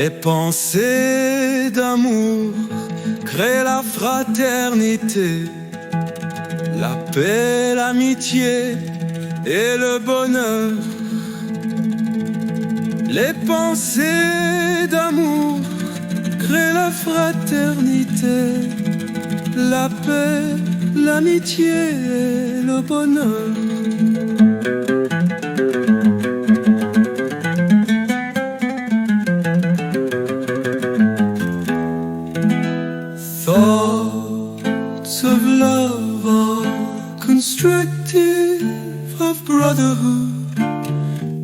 Les pensées d'amour créent la fraternité, la paix, l'amitié et le bonheur. Les pensées d'amour créent la fraternité, la paix, l'amitié et le bonheur. Thoughts of love are constructive of brotherhood,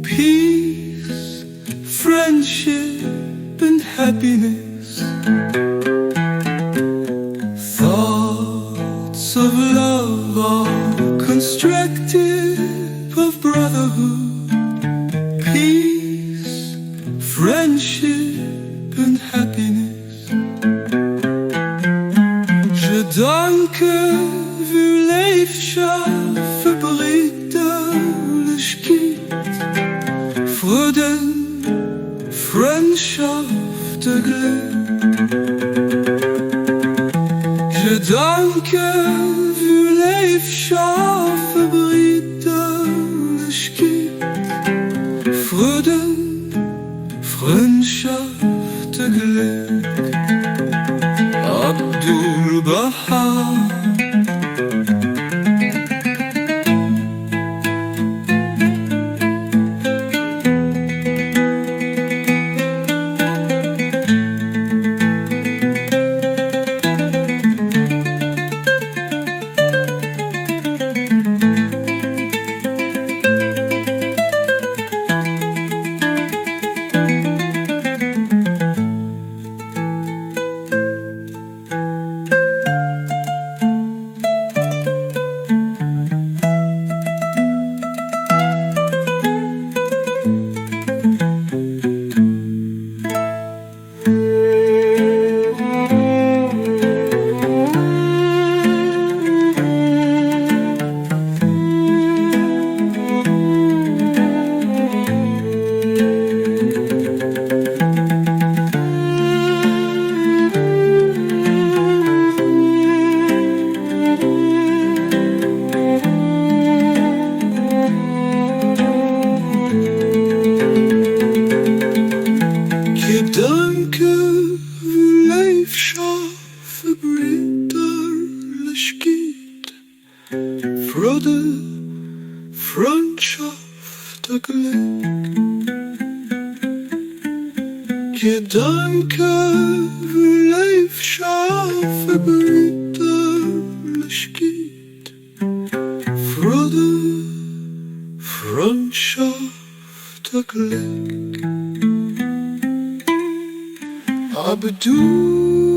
peace, friendship and happiness. Thoughts of love are constructive of brotherhood, peace, friendship and happiness. Je danke für Leifschaft, für Brüderlichkeit, Frieden, Freundschaft, Glück. Je danke für Leifschaft, für Brüderlichkeit, Frieden, Freundschaft, Glück. Abdul Baha. Abdul